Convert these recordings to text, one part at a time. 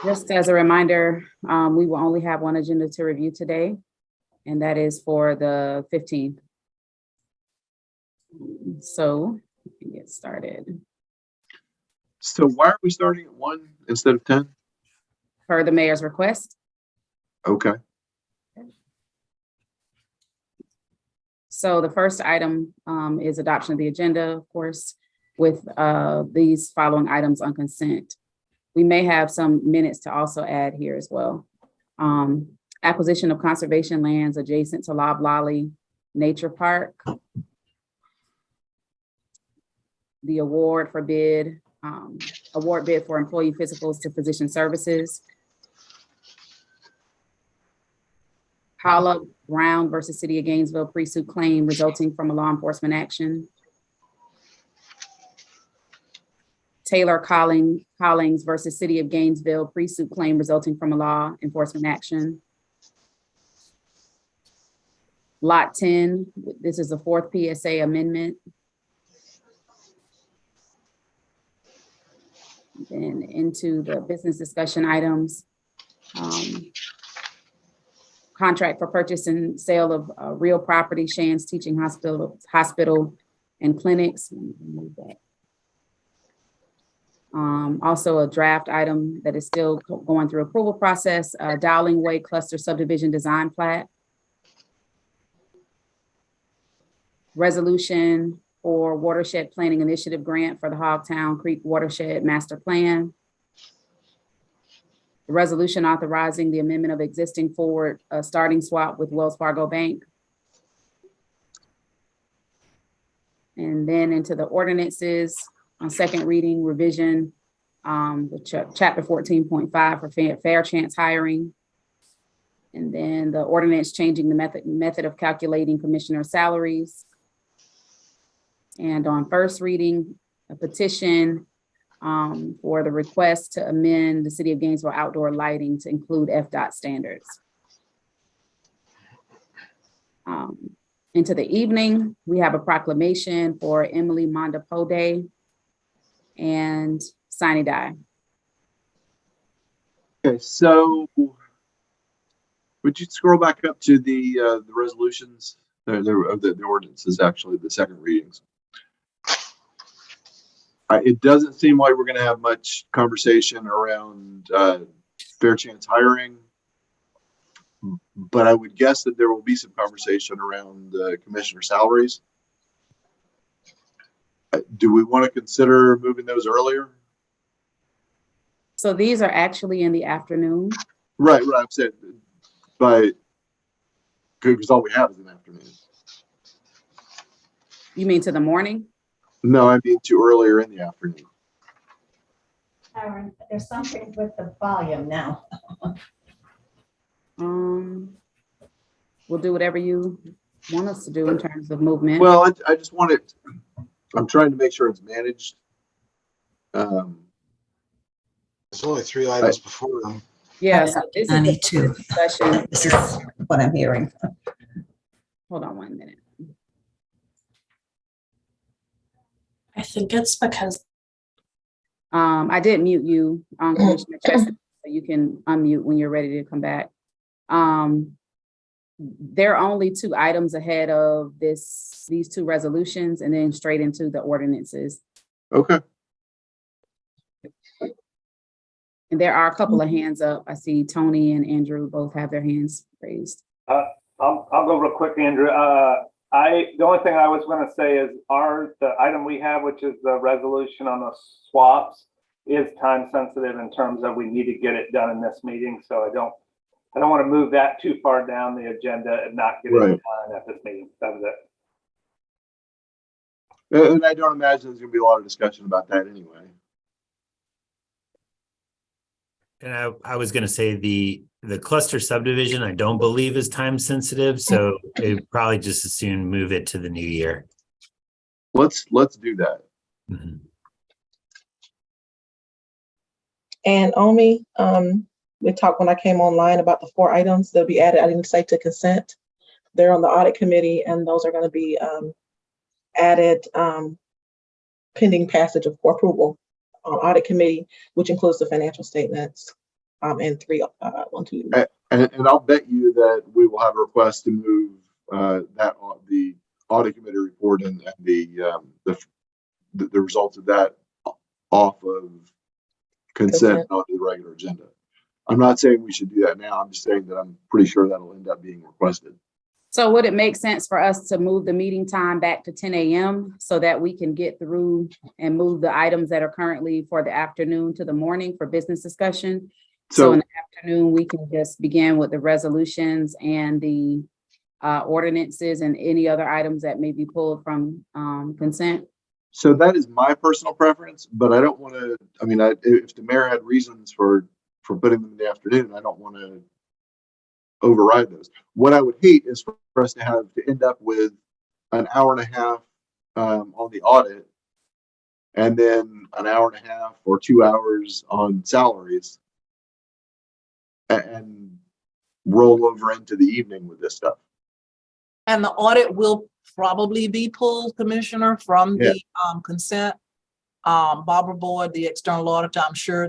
Just as a reminder, we will only have one agenda to review today, and that is for the 15th. So we can get started. So why are we starting at 1 instead of 10? Per the mayor's request. Okay. So the first item is adoption of the agenda, of course, with these following items on consent. We may have some minutes to also add here as well. Acquisition of conservation lands adjacent to Loblolly Nature Park. The award bid for employee physicals to physician services. Paula Brown versus City of Gainesville pre-suit claim resulting from a law enforcement action. Taylor Collings versus City of Gainesville pre-suit claim resulting from a law enforcement action. Lot 10, this is the 4th PSA amendment. Then into the business discussion items. Contract for purchase and sale of real property, Shands Teaching Hospital and clinics. Move that. Also a draft item that is still going through approval process, Dowling Way Cluster Subdivision Design Plat. Resolution for Watershed Planning Initiative Grant for the Hogtown Creek Watershed Master Plan. The resolution authorizing the amendment of existing forward starting swap with Wells Fargo Bank. And then into the ordinances on second reading revision, chapter 14.5 for fair chance hiring. And then the ordinance changing the method of calculating commissioner salaries. And on first reading, a petition for the request to amend the City of Gainesville outdoor lighting to include FDOT standards. Into the evening, we have a proclamation for Emily Mondapo Day and Sine Die. Okay, so would you scroll back up to the resolutions, the ordinances, actually, the second readings? It doesn't seem like we're going to have much conversation around fair chance hiring, but I would guess that there will be some conversation around commissioner salaries. Do we want to consider moving those earlier? So these are actually in the afternoon. Right, I'm saying, but because all we have is an afternoon. You mean to the morning? No, I mean to earlier in the afternoon. Aaron, there's something with the volume now. We'll do whatever you want us to do in terms of movement. Well, I just want it, I'm trying to make sure it's managed. There's only 3 items before them. Yeah, so this is the 92. discussion. This is what I'm hearing. Hold on 1 minute. I think it's because I did mute you, Commissioner Chester, so you can unmute when you're ready to come back. There are only 2 items ahead of these 2 resolutions and then straight into the ordinances. Okay. And there are a couple of hands up. I see Tony and Andrew both have their hands raised. I'll go real quick, Andrew. The only thing I was going to say is the item we have, which is the resolution on the swaps, is time sensitive in terms of we need to get it done in this meeting. So I don't want to move that too far down the agenda and not get it done at this meeting. That was it. And I don't imagine there's going to be a lot of discussion about that anyway. And I was going to say the cluster subdivision, I don't believe is time sensitive, so it probably just as soon move it to the new year. Let's do that. Mm-hmm. And Omi, we talked when I came online about the 4 items that'll be added. I didn't say to consent. They're on the audit committee, and those are going to be added pending passage of for approval on audit committee, which includes the financial statements. and 3, 1, 2. And I'll bet you that we will have a request to move the audit committee report and the results of that off of consent onto the regular agenda. I'm not saying we should do that now. I'm just saying that I'm pretty sure that'll end up being requested. So would it make sense for us to move the meeting time back to 10 a.m. so that we can get through and move the items that are currently for the afternoon to the morning for business discussion? So in the afternoon, we can just begin with the resolutions and the ordinances and any other items that may be pulled from consent. So that is my personal preference, but I don't want to, I mean, if the mayor had reasons for putting them in the afternoon, I don't want to override those. What I would hate is for us to end up with an hour and a half on the audit and then an hour and a half or 2 hours on salaries and roll over into the evening with this stuff. And the audit will probably be pulled, Commissioner, from the consent. Barbara Boyd, the external auditor, I'm sure,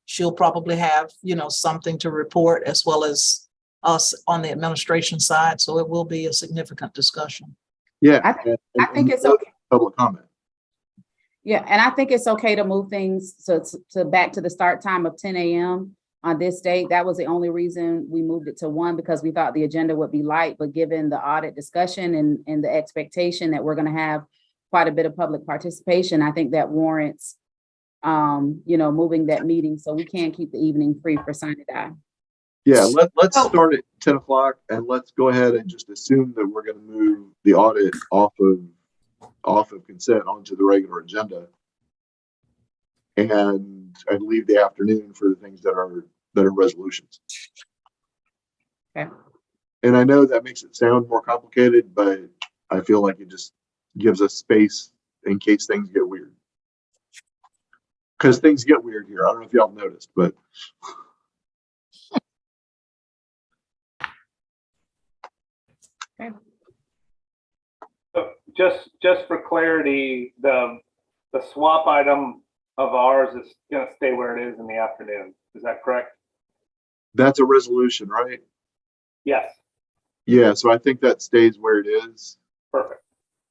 she'll probably have, something to report as well as us on the administration side. So it will be a significant discussion. Yeah. I think it's okay. Public comment. Yeah, and I think it's okay to move things to back to the start time of 10 a.m. on this date. That was the only reason we moved it to 1, because we thought the agenda would be light, but given the audit discussion and the expectation that we're going to have quite a bit of public participation, I think that warrants, moving that meeting so we can keep the evening free for sine die. Yeah, let's start at 10 o'clock and let's go ahead and just assume that we're going to move the audit off of consent onto the regular agenda and leave the afternoon for the things that are resolutions. Okay. And I know that makes it sound more complicated, but I feel like it just gives us space in case things get weird. Because things get weird here. I don't know if y'all noticed, but Okay. Just for clarity, the swap item of ours is going to stay where it is in the afternoon. Is that correct? that's a resolution, right? Yes. Yeah, so I think that stays where it is. Perfect.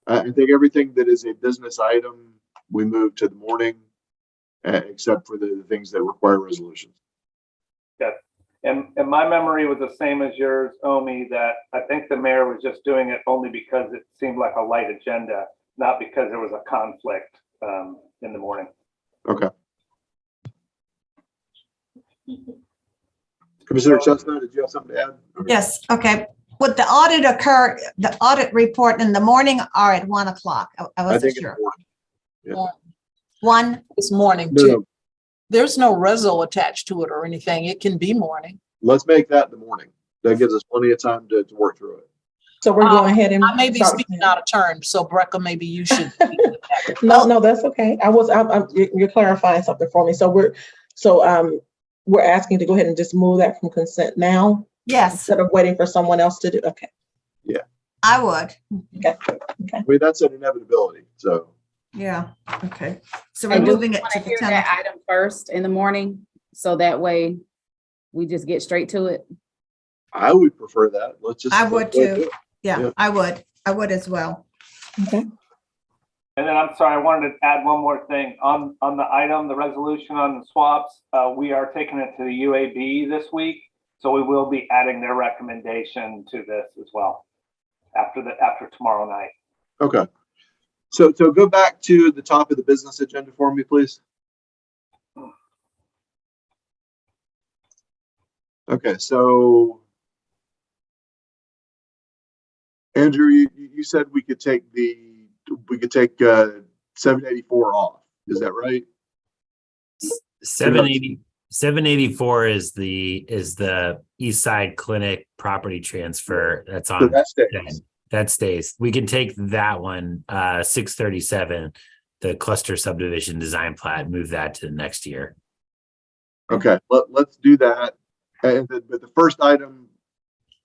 I think everything that is a business item, we move to the morning, except for the things that require resolutions. Yes. And my memory was the same as yours, Omi, that I think the mayor was just doing it only because it seemed like a light agenda, not because there was a conflict in the morning. Okay. Commissioner Chestnut, did you have something to add? Yes, okay. Would the audit occur, the audit report in the morning or at 1 o'clock? I I wasn't think sure. it's morning. 1, It's morning No, too. no, There's no reso attached to it or anything. It can be morning. let's make that the morning. That gives us plenty of time to work through it. So we're going ahead and. I may be start- speaking out of turn, so Brecca, maybe you should. No, that's okay. You're clarifying something for me. So we're asking to go ahead and just move that from consent now yes, instead of waiting for someone else to do. Okay. I would. I mean, that's an inevitability. So Yeah, okay. So we're And do we moving it want to to the hear 10 that o'clock. item first in the morning? So that way we just get straight to it. I would prefer that. Let's just. I would let's do too. it. Yeah, Yeah. I would as well. Okay. And then I'm sorry, I wanted to add one more thing on the item, the resolution on the swaps. We are taking it to the UAB this week, so we will be adding their recommendation to this as well after tomorrow night. Okay. So go back to the top of the business agenda for me, please. Okay, so Andrew, you said we could take 784 off. Is that right? 784 is the East Side Clinic property transfer that's So on. that stays. That stays. We can take that one, 637, the cluster subdivision design plat, move that to the next year. Okay, let's do that. But the first item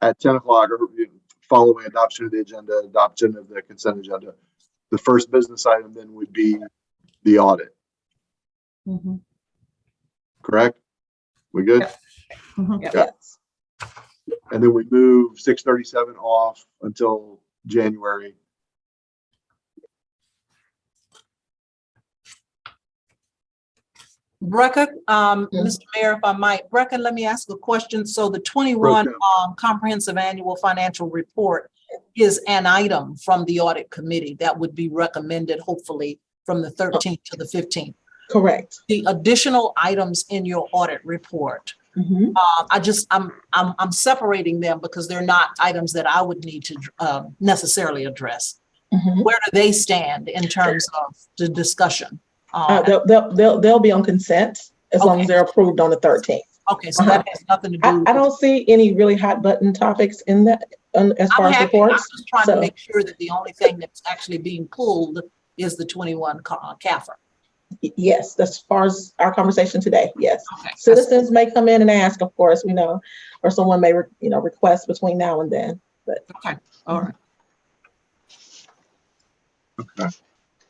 at 10 o'clock, or following adoption of the agenda, adoption of the consent agenda, the first business item then would be the audit, Mhm. correct? We good? Yep. Yes. And then we move 637 off until January. Brecca, Mr. Mayor, if I might, Brecca, let me ask a question. So the 21 comprehensive annual financial report is an item from the audit committee that would be recommended, hopefully, from the 13th to the 15th. Correct. The additional items in your audit report, Mhm. I'm separating them because they're not items that I would need to necessarily address. Mhm. Where do they stand in terms of the discussion? They'll be on consent as long Okay. as they're approved on the 13th. Okay, so that has nothing to do. I don't see any really hot button topics in that as far I'm as happy. I'm reports. just trying to So- make sure that the only thing that's actually being pulled is the 21 CAFR. Yes, as far as our conversation today, yes. Okay. Citizens may come in and ask, of course, we know, or someone may, request between now and then, but. Okay, all right. Okay.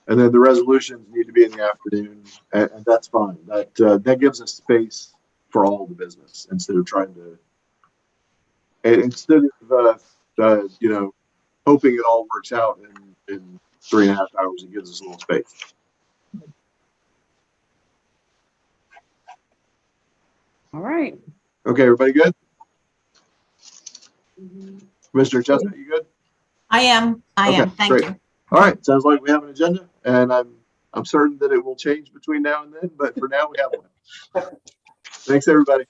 And then the resolutions need to be in the afternoon, and that's fine. That gives us space for all the business instead of trying to, hoping it all works out in 3.5 hours. It gives us a little space. All right. Okay, everybody good? Mr. Chestnut, you good? I am, Okay, thank great. you. All right, sounds like we have an agenda, and I'm certain that it will change between now and then, but for now we have one. Thanks, everybody.